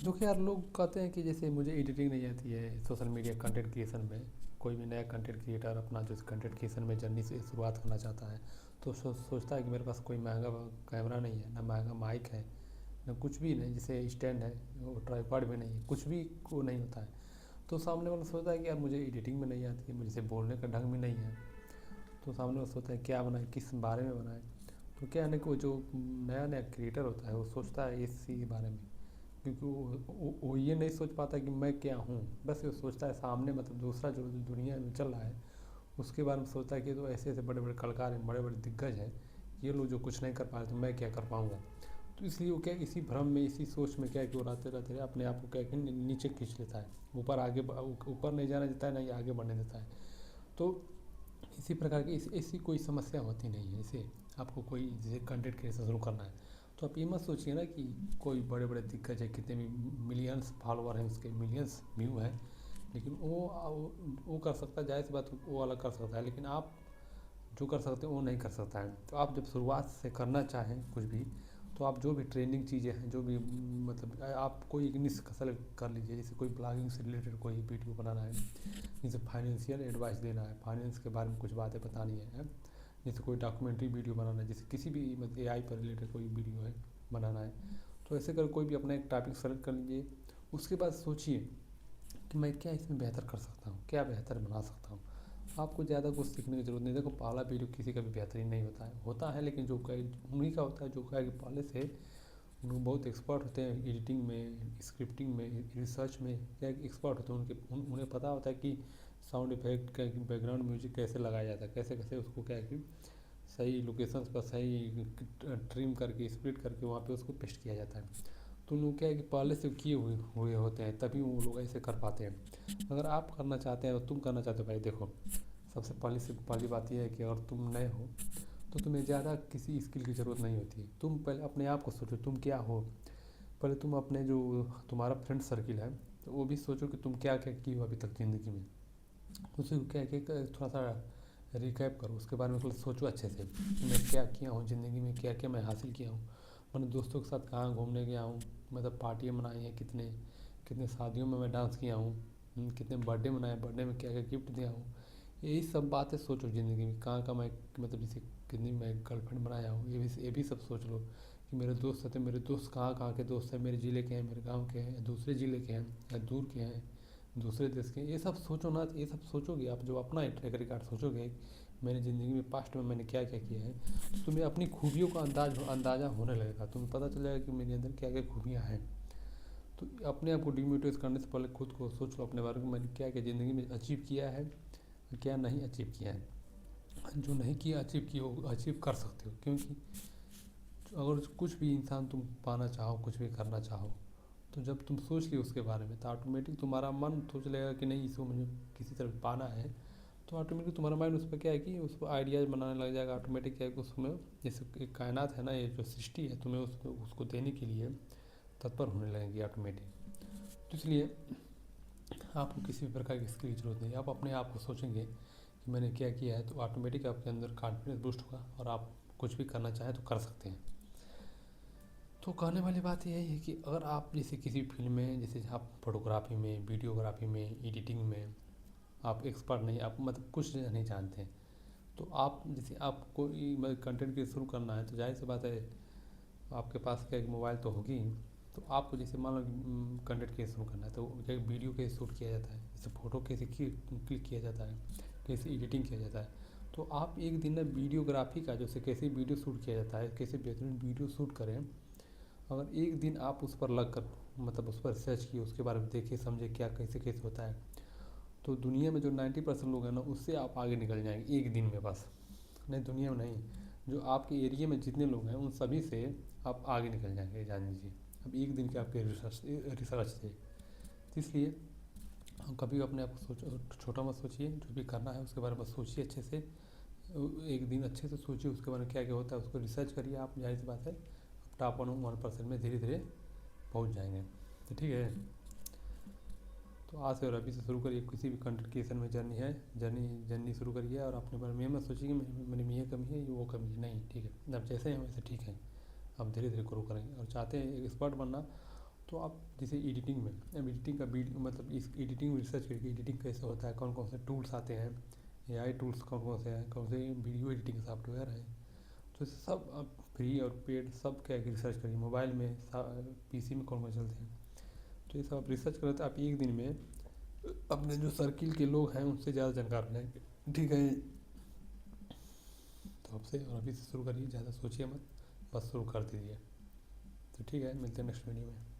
देखो यार, लोग कहते हैं कि जैसे मुझे एडिटिंग नहीं आती है सोशल मीडिया कंटेंट क्रिएशन में। कोई भी नया कंटेंट क्रिएटर अपना जो कंटेंट क्रिएशन में जर्नी से शुरुआत करना चाहता है, तो सोचता है कि मेरे पास कोई महंगा कैमरा नहीं है, ना महंगा माइक है, ना कुछ भी नहीं, जैसे स्टैंड है, वो ट्राईपॉड भी नहीं है, कुछ भी को नहीं होता है। तो सामने वाला सोचता है कि यार मुझे एडिटिंग में नहीं आती है, मुझे बोलने का ढंग भी नहीं है। तो सामने वाला सोचता है क्या बनाए, किस बारे में बनाए। तो क्या है ना कि वो जो नया नया क्रिएटर होता है वो सोचता है इसी बारे में, क्योंकि वो ये नहीं सोच पाता कि मैं क्या हूँ। बस ये सोचता है सामने मतलब दूसरा जो दुनिया में चल रहा है उसके बारे में सोचता है कि तो ऐसे ऐसे बड़े बड़े कलाकार हैं, बड़े बड़े दिग्गज हैं, ये लोग जो कुछ नहीं कर पा रहे तो मैं क्या कर पाऊँगा। तो इसलिए वो क्या इसी भ्रम में, इसी सोच में क्या है कि वो रहते रहते अपने आप को क्या है कि नीचे खींच लेता है, ऊपर नहीं जाने देता है, नहीं आगे बढ़ने देता है। तो इसी प्रकार की ऐसी कोई समस्या होती नहीं है। जैसे आपको कोई जैसे कंटेंट क्रिएशन शुरू करना है, तो आप ये मत सोचिए ना कि कोई बड़े बड़े दिग्गज है, कितने भी मिलियंस फॉलोअर हैं, उसके मिलियंस व्यू हैं, लेकिन वो कर सकता है, जाहिर सी बात वो अलग कर सकता है, लेकिन आप जो कर सकते हैं वो नहीं कर सकता है। तो आप जब शुरुआत से करना चाहें कुछ भी, तो आप जो भी ट्रेंडिंग चीज़ें हैं, जो भी मतलब आप कोई एक निश सेलेक्ट कर लीजिए। जैसे कोई ब्लॉगिंग से रिलेटेड कोई वीडियो बनाना है, जैसे फाइनेंशियल एडवाइस देना है, फाइनेंस के बारे में कुछ बातें बतानी है। जैसे कोई डॉक्यूमेंट्री वीडियो बनाना है, जैसे किसी भी मतलब एआई पर रिलेटेड कोई वीडियो है बनाना है, तो ऐसे कर कोई भी अपना एक टॉपिक सेलेक्ट कर लीजिए। उसके बाद सोचिए कि मैं क्या इसमें बेहतर कर सकता हूँ, क्या बेहतर बना सकता हूँ। आपको ज़्यादा कुछ सीखने की ज़रूरत नहीं। देखो, पहला वीडियो किसी का भी बेहतरीन नहीं होता है, लेकिन जो उन्हीं का होता है जो क्या है कि पहले से लोग बहुत एक्सपर्ट होते हैं एडिटिंग में, स्क्रिप्टिंग में, रिसर्च में, क्या एक्सपर्ट होते हैं। उन्हें पता होता है कि साउंड इफेक्ट का, बैकग्राउंड म्यूजिक कैसे लगाया जाता है, कैसे कैसे उसको क्या है कि सही लोकेशंस पर सही ट्रिम करके स्प्लिट करके वहाँ पे उसको पेस्ट किया जाता है। तो लोग क्या है कि पहले से किए हुए होते हैं, तभी वो लोग ऐसे कर पाते हैं। अगर आप करना चाहते हैं और तुम करना चाहते हो भाई, देखो सबसे पहली बात यह है कि अगर तुम नए हो तो तुम्हें ज़्यादा किसी स्किल की ज़रूरत नहीं होती है। तुम पहले अपने आप को सोचो तुम क्या हो। पहले तुम अपने जो तुम्हारा फ्रेंड सर्किल है, तो वो भी सोचो कि तुम क्या क्या किए हो अभी तक ज़िंदगी में। उसी को क्या क्या थोड़ा सा रिकैप करो, उसके बारे में थोड़ा सोचो अच्छे से कि मैं क्या किया हूँ ज़िंदगी में, क्या क्या मैं हासिल किया हूँ। मैंने दोस्तों के साथ कहाँ घूमने गया हूँ, मतलब पार्टियाँ मनाई हैं कितने, कितने शादियों में मैं डांस किया हूँ, कितने बर्थडे मनाए, बर्थडे में क्या क्या गिफ्ट दिया हूँ। यही सब बातें सोचो ज़िंदगी में, कहाँ का मैं मतलब जैसे कितनी मैं गर्लफ्रेंड बनाया हूँ, ये भी सब सोच लो कि मेरे दोस्त थे, मेरे दोस्त कहाँ कहाँ के दोस्त हैं, मेरे ज़िले के हैं, मेरे गाँव के हैं, दूसरे ज़िले के हैं या दूर के हैं, दूसरे देश के। ये सब सोचो ना, ये सब सोचोगे आप, जो अपना ट्रैक रिकॉर्ड सोचोगे मैंने ज़िंदगी में पास्ट में मैंने क्या क्या किया है, तो तुम्हें अपनी खूबियों का अंदाज़ा होने लगेगा। तुम्हें पता चल जाएगा कि मेरे अंदर क्या क्या खूबियाँ हैं। तो अपने आप को डिमोटिवेट करने से पहले खुद को सोच लो अपने बारे में, मैंने क्या क्या ज़िंदगी में अचीव किया है, क्या नहीं अचीव किया है। जो नहीं किया अचीव किया वो अचीव कर सकते हो, क्योंकि अगर कुछ भी इंसान तुम पाना चाहो, कुछ भी करना चाहो, तो जब तुम सोच लियो उसके बारे में तो ऑटोमेटिक तुम्हारा मन सोच लेगा कि नहीं इसको मुझे किसी तरह पाना है। तो ऑटोमेटिक तुम्हारा माइंड उस पर क्या है कि उस पर आइडियाज़ बनाने लग जाएगा। ऑटोमेटिक क्या है कि उसमें जैसे एक कायनात है ना, ये जो सृष्टि है, तुम्हें उसको देने के लिए तत्पर होने लगेगी ऑटोमेटिक। तो इसलिए आपको किसी भी प्रकार की स्किल की जरूरत नहीं है। आप अपने आप को सोचेंगे कि मैंने क्या किया है, तो ऑटोमेटिक आपके अंदर कॉन्फिडेंस बूस्ट होगा और आप कुछ भी करना चाहें तो कर सकते हैं। तो कहने वाली बात यही है कि अगर आप जैसे किसी फील्ड में, जैसे आप फोटोग्राफी में, वीडियोग्राफी में, एडिटिंग में आप एक्सपर्ट नहीं, आप मतलब कुछ नहीं जानते हैं, तो आप जैसे आपको मतलब कंटेंट के शुरू करना है, तो जाहिर सी बात है आपके पास क्या एक मोबाइल तो होगी ही। तो आपको जैसे मान लो कंटेंट कैसे शुरू करना है, तो क्या वीडियो कैसे शूट किया जाता है, जैसे फ़ोटो कैसे क्लिक किया जाता है, कैसे एडिटिंग किया जाता है। तो आप एक दिन ना वीडियोग्राफी का, जैसे कैसे वीडियो शूट किया जाता है, कैसे बेहतरीन वीडियो शूट करें, अगर एक दिन आप उस पर लग कर मतलब उस पर रिसर्च किए, उसके बारे में देखिए समझे क्या कैसे कैसे होता है, तो दुनिया में जो 90% लोग हैं ना उससे आप आगे निकल जाएंगे एक दिन में बस। नहीं, दुनिया में नहीं, जो आपके एरिया में जितने लोग हैं उन सभी से आप आगे निकल जाएंगे, जान लीजिए। अब एक दिन के आपके रिसर्च से। तो इसलिए कभी अपने आप को छोटा मत सोचिए, जो भी करना है उसके बारे में सोचिए अच्छे से। एक दिन अच्छे से सोचिए उसके बारे में क्या क्या होता है, उसको रिसर्च करिए आप, जाहिर सी बात है टॉप 1% में धीरे धीरे पहुंच जाएंगे। तो ठीक है, तो आज से और अभी से शुरू करिए, किसी भी कंटेंट क्रिएशन में जर्नी है, जर्नी शुरू करिए। और अपने बारे में ये मत सोचिए कि मेरे में ये कमी है, ये वो कमी है, नहीं, ठीक है, अब जैसे हैं वैसे ठीक है। आप धीरे धीरे ग्रो करेंगे और चाहते हैं एक एक्सपर्ट बनना, तो आप जैसे एडिटिंग में, अब एडिटिंग का मतलब इस एडिटिंग में रिसर्च करके एडिटिंग कैसे होता है, कौन कौन से टूल्स आते हैं, एआई टूल्स कौन कौन से हैं, कौन से वीडियो एडिटिंग सॉफ्टवेयर हैं, तो इसे सब आप फ्री और पेड सब क्या रिसर्च करिए। मोबाइल में पीसी में कौन कौन चलते हैं, तो ये सब आप रिसर्च करें तो आप एक दिन में अपने जो सर्किल के लोग हैं उनसे ज़्यादा जानकार हो जाएंगे। ठीक है, तो आपसे और अभी से शुरू करिए, ज़्यादा सोचिए मत, बस शुरू कर दीजिए। तो ठीक है, मिलते हैं नेक्स्ट वीडियो में।